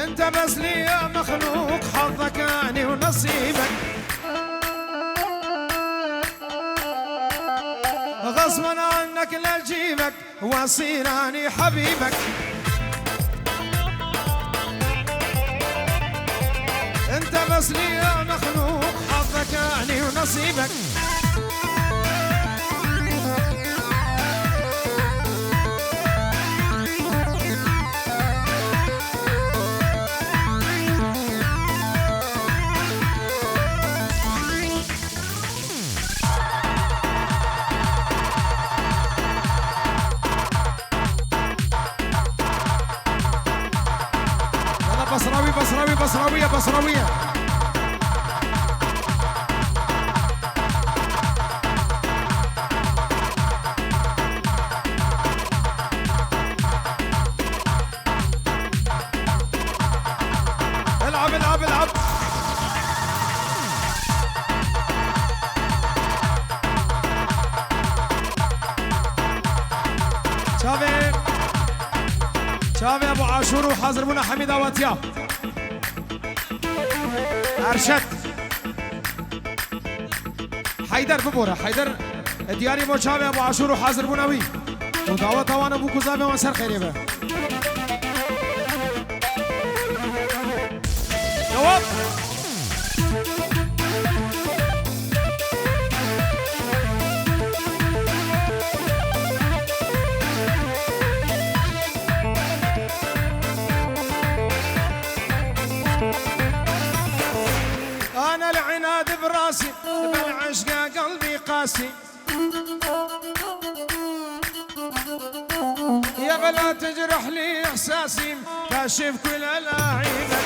انت بس لي يا مخلوق حظك اني ونصيبك غصبا عنك لا جيبك واصير اني حبيبك انت بس لي يا مخلوق حظك اني ونصيبك بصراوي بصراوي بصراوية بصراوية العب العب العب شافي شافي ابو عاشور وحاضر بنا حميد اواتيا ارشد حيدر ببورة حيدر دياري بو شافي ابو عاشور وحاضر بناوي ودعوة وانا ابو كوزابي وانسر خيري به جواب أنا العناد براسي بالعشق قلبي قاسي يا بلا تجرح لي إحساسي كاشف كل العيبة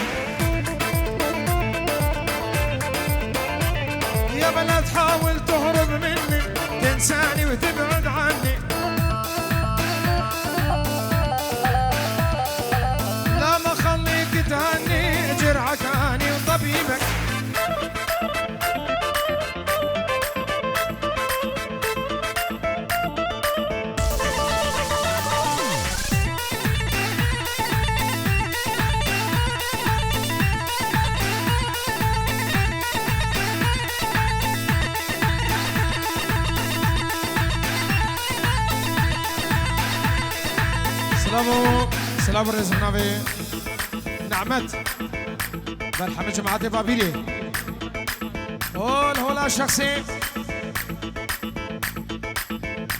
يا بلا تحاول تهرب مني تنساني وتبعد عني لا ما خليك تهني جرعك أني وطبيبك سلام الرئيس النبي نعمت بالحمد جماعة بابيلي هولا شخصي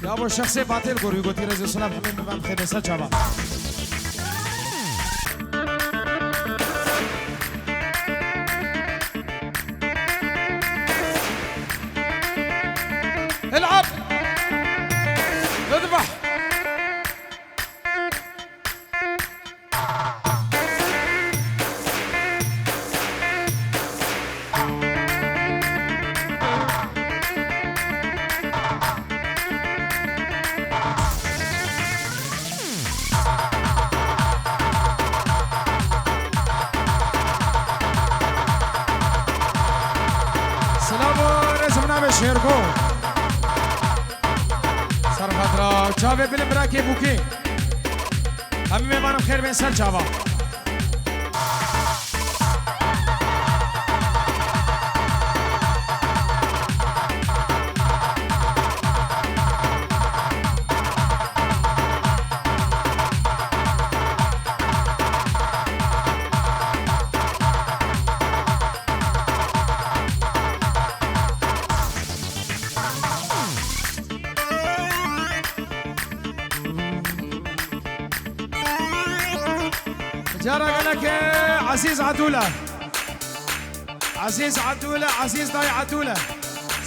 يا ابو الشخصي باطل قولي قلتي رئيس السلام حمد مبام خير نسال شباب العب اذبح شيركو سر خطرا چاوه بلم براكي بوكي همي مهمانم خير بين سر چاوا جارة قالك عزيز عدولة عزيز عدولة عزيز ضاي عدولة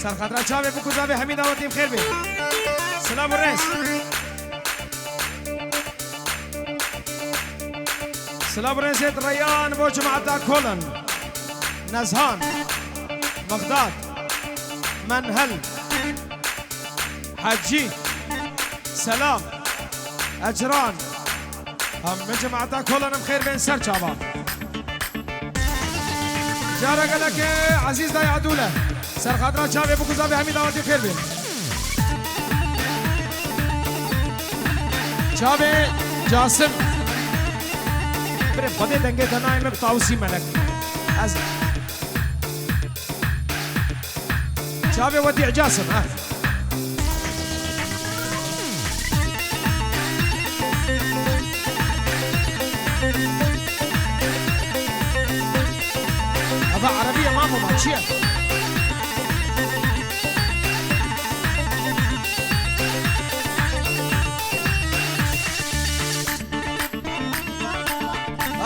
سر خطرة شابي بكو زابي حميد اوتيم خير بي سلام الرئيس سلام الرئيس ريان بو جماعة كولن نزهان بغداد منهل حجي سلام اجران هم من جماعة كلنا بخير بين سر شباب جارة قالك عزيز داي عدولة سر خاطرة شابي ابو كوزابي حميد اوتي بخير بين شابي جاسم بره خودی دنگه دنای مبتاوسی ملک از شابه وديع جاسم ها هذا عربية ماما ماتشية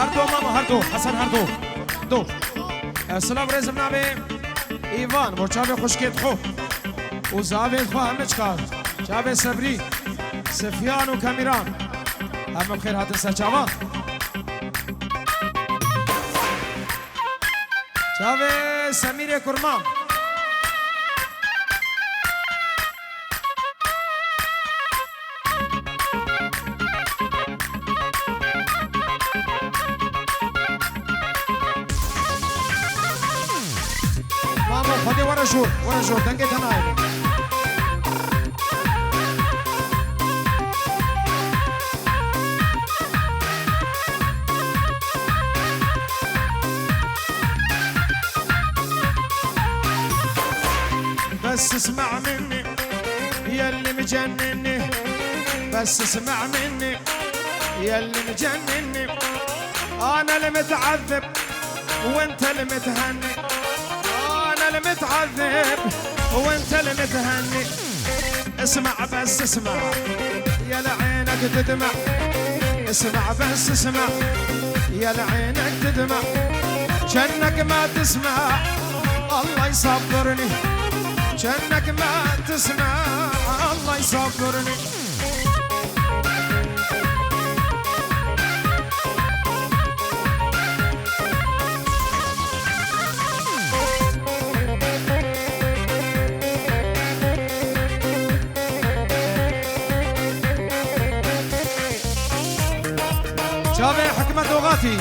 هردو ماما هردو حسن هردو دو السلام رزم نابي ایوان مرچاوی خوشکت خو و زاوید خو همه چکار چاوی صبری سفیان و کمیران همه بخیر هاتن سچاوان چاوی سمیر کرمان خدي ورا جور دنقت هناي بس اسمع مني يا اللي مجنني بس اسمع مني يا اللي مجنني انا اللي متعذب وانت اللي متهني المتعذب وانت المتهني اسمع بس اسمع يا لعينك تدمع اسمع بس اسمع يا لعينك تدمع جنك ما تسمع الله يصبرني جنك ما تسمع الله يصبرني شابي حكمة لغاتي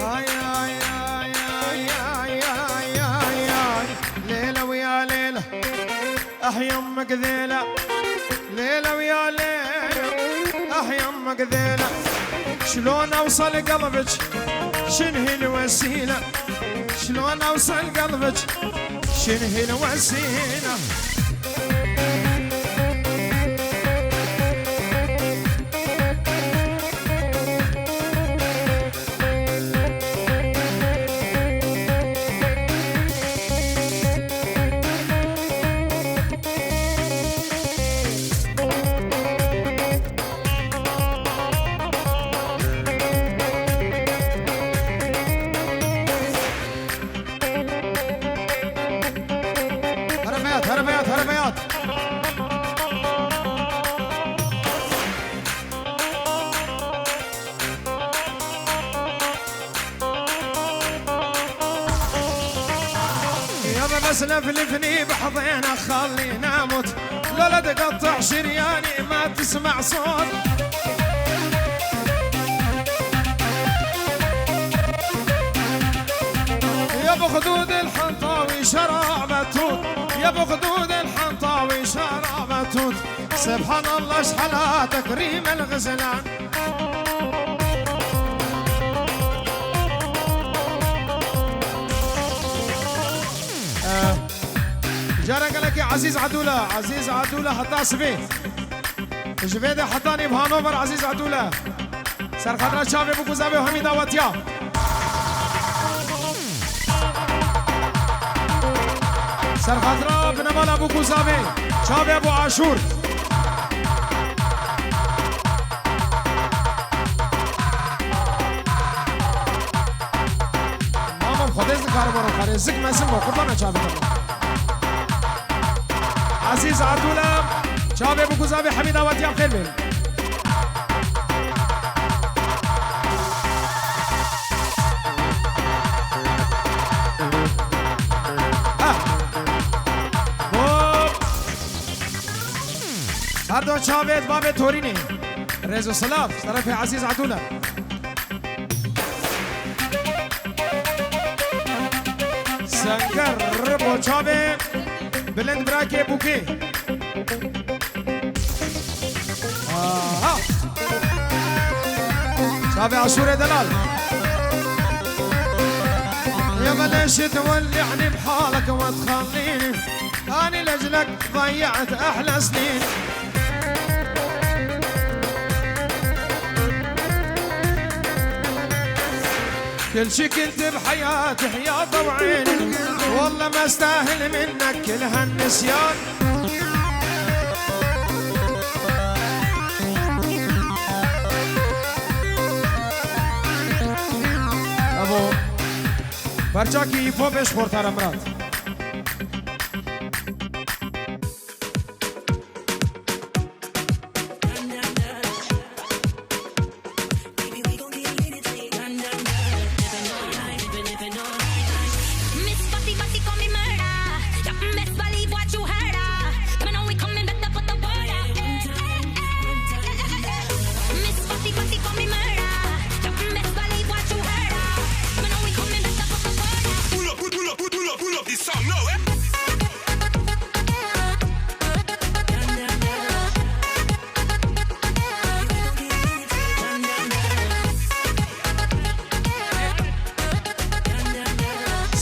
آي آي آي آي آي آي آي آي ليلة ويا ليلة أحيا أمك ذيلة ليلة ويا ليلة أحيا أمك ذيلة شلون أوصل قلبك شنهي الوسيلة شلون أوصل قلبك شنهي الوسيلة هربيات يابا بس لفلفني بحضينا خلينا اموت لا تقطع شرياني ما تسمع صوت يابا خدود الحنطاوي شراب توت يابا خدود الحنطاوي شراب توت سبحان الله اشحالها تكريم الغزلان جارك لك عزيز عدولة عزيز عدولة حتى سبي جبيدة حطاني بهانوفر عزيز عدولة سر خضرات شافي بو كوزابي وهمي دعوتيا سر خضرات بنمال ابو كوزابي شافي ابو عاشور ماما خودز کار برو خارزک مسیم با قربان شافي عزيز عدولة شافي ابو كوزابي حميد دعوتيا بخير بين هر دو چاوید باب تورینی رزو سلاف طرف عزیز عدولة سنگر بو چاوی بلند براکی بوکی أبي عاشور دلال يا بلاش تولعني بحالك وتخليني أنا لأجلك ضيعت أحلى سنين كل شي كنت بحياتي حياة وعيني والله ما استاهل منك كل هالنسيان أبو برچاکی ایفو بش خورتر امراد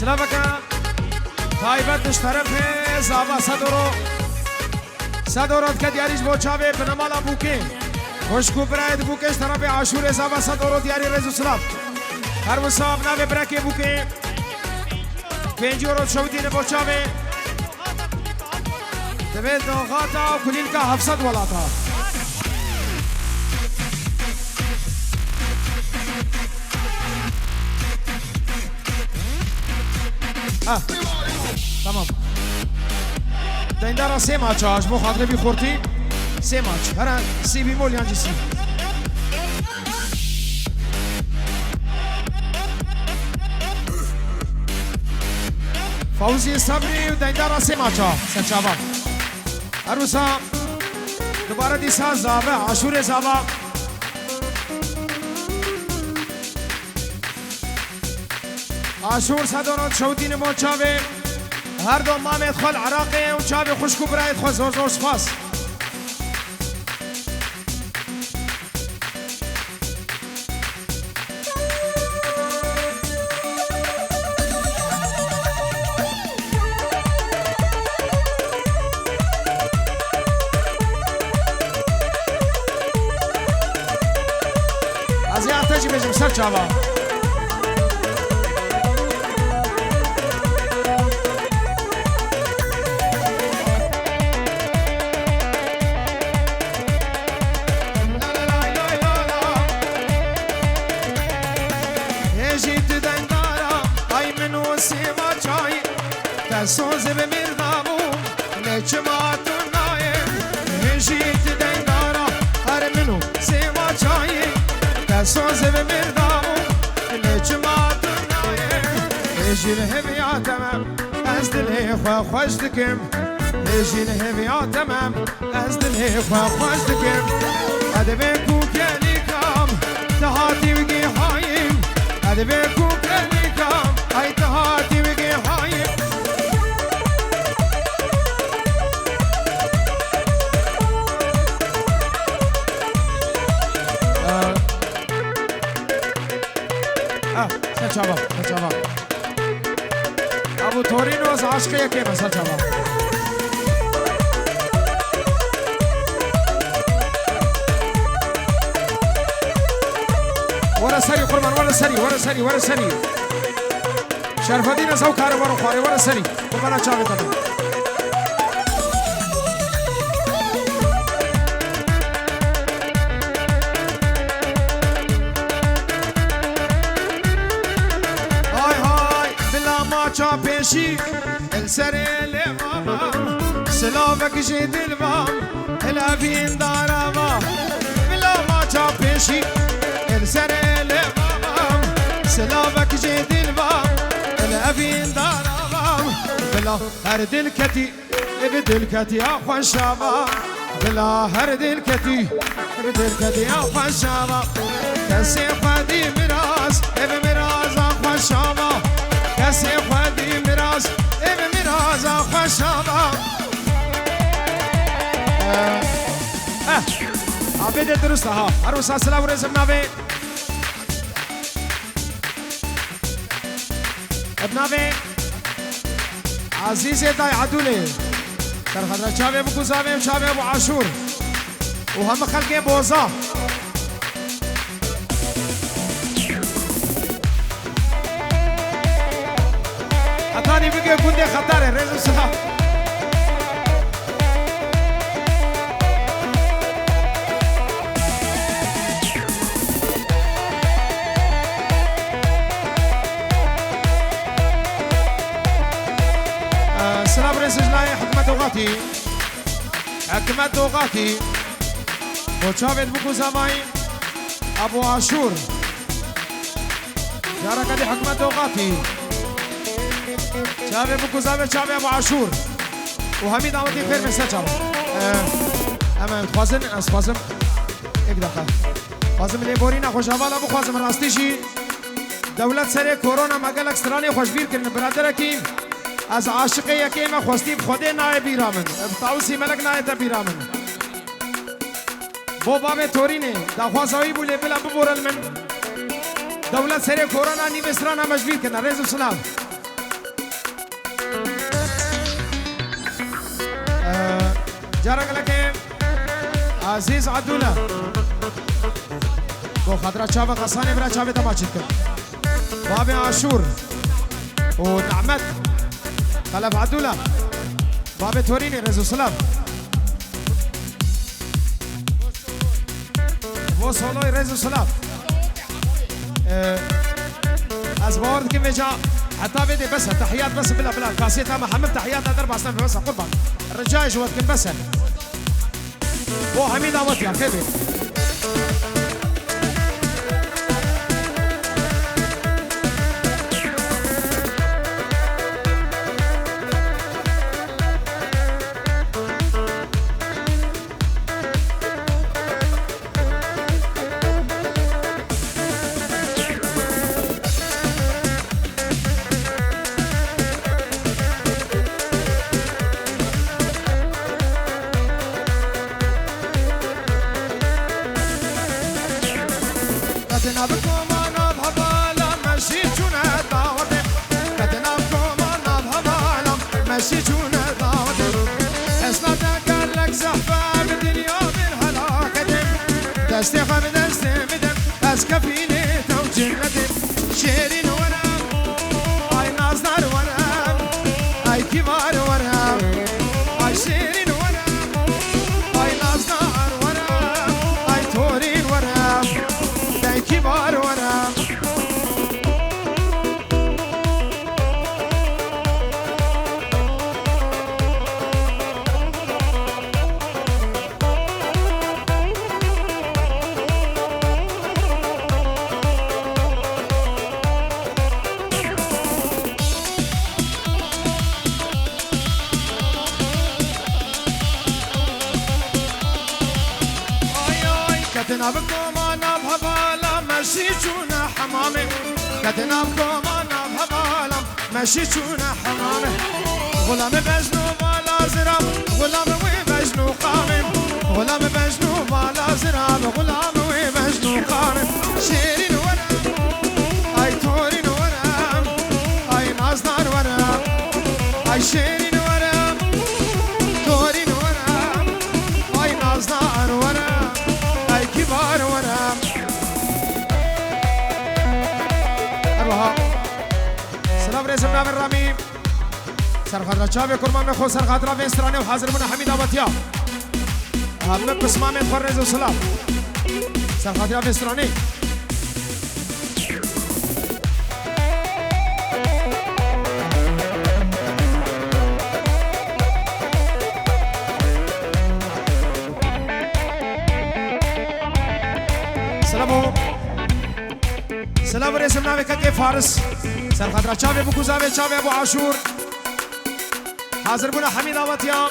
سلامك طيبت اشترف زابا صدورات كدياريش بوچاوي بنمالا بوكي خوشكو برايد بوكي اشترف عاشور زابا صدورات دياري رزو سلام هر وصاب ناوي براكي بوكي 5 يورو شودين بوچاوي تبيت نوغاتا وكليلكا حفصد ولاتا تمام دايندارا سي ماتش اش مو خاطري بي خورتي سي ماتش هرا سي بيمول يانجي سي فوزي صبري ودايندارا سي ماتش سنشابا عروسا دوباره ديسا زابا عاشور زابا عاشور صدورات شودين مو چاوي هر دو مام ادخل عراقي و چاوي خوشكو برای ادخل زور زور سپاس از یه احتاجی بجم سر چاوا سوز به میردامو نچما تو نایم هجیت دنگارا هر منو سیما چایی سوز به میردامو نچما تو نایم هجیل همیاتم از دل خواه خوش دکم هجیل همیاتم از دل خواه خوش دکم ادبه کوکلی کام تهاتی وگی هایم ادبه کوکلی کام ای تهاتی وگی هایم سچابا ابو تورینو از عشقیه که مثلا چابا ورا سری قربان ورا سری شرف الدین از او کار ورا خواره ورا سری قربان چاوی تمام چا پیشی السر لمام سلامك جيد البام الابين دارما بلا ما چا پیشی السر لمام سلامك جيد البام الابين دارما بلا هر دلكتي بدلكتي اخوان شابا بلا هر دلكتي بدلكتي اخوان شابا كسي خدي مراس مراس اخوان شابا کسی خودی میراز ام میراز خوشاما عبید درسته ها عروس السلام و رزم نوی ابنابي عزيزي داي عدولي سرخدرة شابي ابو كوزابي وشابي ابو عاشور وهم خلقي بوزا حتاني بقي كندي خطاري ريزو سلام سلام رئيس جلاي حكمة وغاتي حكمة وغاتي وشابت بوكو زماي أبو عاشور جارك دي حكمة وغاتي شابت بوكو زماي شابت أبو عاشور وهميد عمتي خير من سجل أما خوازن أسخوازم إك دقا خوازم اللي بورينا خوش هفال أبو خوازم راستيشي دولت سري كورونا مقالك سراني خوش بير كرن برادركي از عاشق یکیم خواستیم خود نای بیرامن تاوسی ملک نای تا بیرامن بو باب تورینه دخواستایی بوله بلا ببورل من دولت سر کرونا نی مصرانه مجبور کنه رئیس السلام جارك لك عزيز عدوله بو خاطر شابه غصاني برا شابه تماشيت باب عاشور ونعمت خلف عدوله باب توريني رئيس السلام وصلوا رئيس السلام از باورد كيف جاء حتى بدي بس تحيات بس بلا كاسيتها محمد تحيات هذا 4 سنين بس قربان الرجال جوات كل بس هو حميد عوض يا كيف دستي خم دستي مدم اسكفيني توجنتي شيرين ورام اي نازدار ورام اي كبار ورام اي شيرين ورام اي نازدار ورام اي تورين ورام اي كبار ورام كتنا بكم انا بهبالا ماشي جونا حمامي كتنا بكم انا بهبالا ماشي جونا حمامي غلام بجنو بالا زراب غلام وبجنو قامم غلام بجنو بالا زراب غلام وبجنو قامم شيرين ورام اي تورين ورام اي نازدار ورام اي شيرين ورام تورين ورام اي نازدار ورام كبار ورام أروها سلام رئيس منام الرميم سرخدرة شابي كرمان مخو سرخدرة في استراني وحاضر من حميد أبطيا هم قسمان من خور رئيس السلام سرخدرة في استراني سلام رئيس منامي كاكي فارس سرخدرة شابي ابو كوزابي شابي ابو عاشور حاضر بنا حميد أبطيا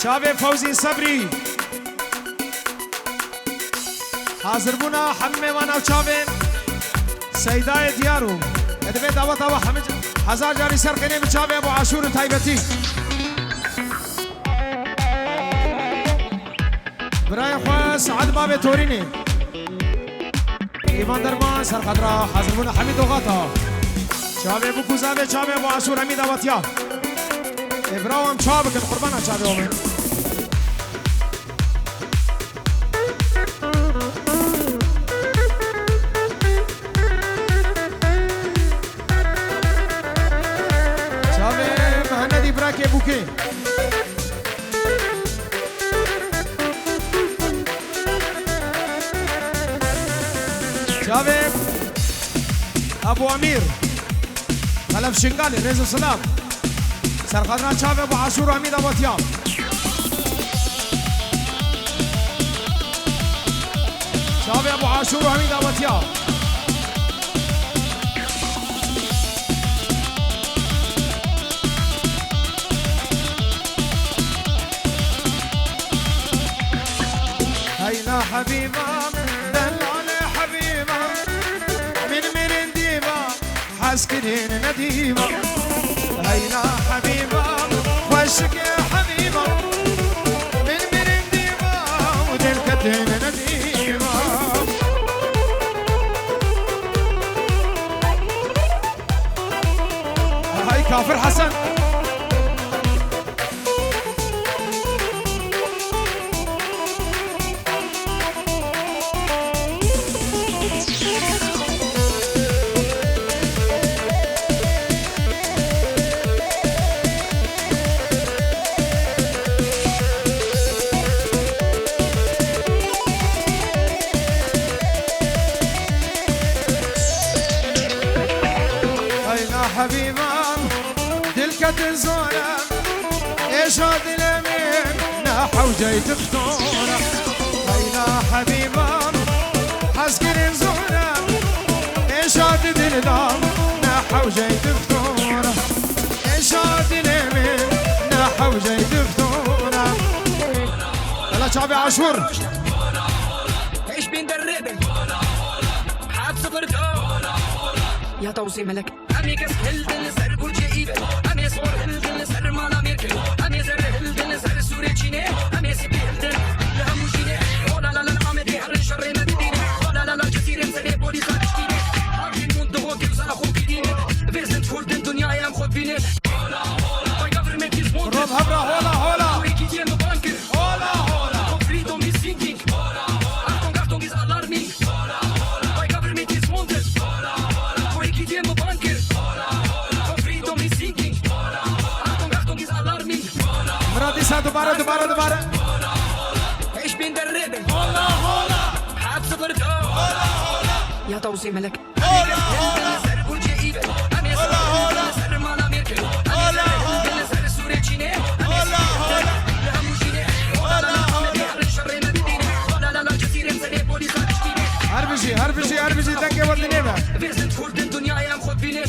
شابي فوزي صبري حاضر بنا حمي وانا وشابي سيداي ديارو ادبي دعوت ابو حمد هزار جاري سرقيني من شابي ابو عاشور تايبتي براي خواه سعد بابي توريني ايوان درمان سرخدرة حاضر بنا حميد وغاطا چاوه بو کوزاوه چاوه بو عاشور همی دعوتیا ابراو هم چاوه کن قربانا چاوه اومه چاوه مهندی براکه بوکه چاوه ابو امیر خلف شنگالی رزا سلام سرقدران چاوه ابو عاشور و حمید آباتیام چاوه ابو عاشور و حمید آباتیام هينا حبيبة دلالة حبيبة من مرنديبة حاسكرين نديمة هينا حبيبة وشك يا حبيبة من مرنديبة ودلكتين نديمة هاي كافر حسن حبيبة دلك تنزونا ايش هذا اليمين ناحة وجاي تفتونا هينا حبيبة حسكر نزونا ايش هذا الدلدام ناحة وجاي تفتونا ايش هذا اليمين ناحة وجاي تفتونا يلا شعبي عاشور ايش بندربن حاب صفر يا توصي ملك أمي كس هلدن سر برج إيبل أمي صور هلدن سر مالا ميركل أمي زر هلدن سر سوري تشيني أمي سبي هلدن لهموشيني ولا لا لا أمي هر شر نديني ولا لا لا جزيرة سري بوليس هتشتيني هاكين منده وكيف زلا خوب كديني فيزنت فورد الدنيا يا مخوب بيني My government is wanted روب هبرا هولا هولا ويكيدين بانكر هولا هولا Freedom is sinking Achtung is alarming My government is wanted ويكيدين بانكر مرادي دوباره ايش بندربن هولا هولا حاب صفر هولا هولا يا توصي ملك هولا هولا سر برج إيبل أمي هولا هولا سر مالا ميركل هولا هولا سر سوري تشيني هولا هولا لهموشيني ولا لا أمي هر شر نديني ولا لا لا جزيرة سري بوليس هتشتيني هربجي تنكي والدنيا فيزنت فورد الدنيا يا مخوب بيني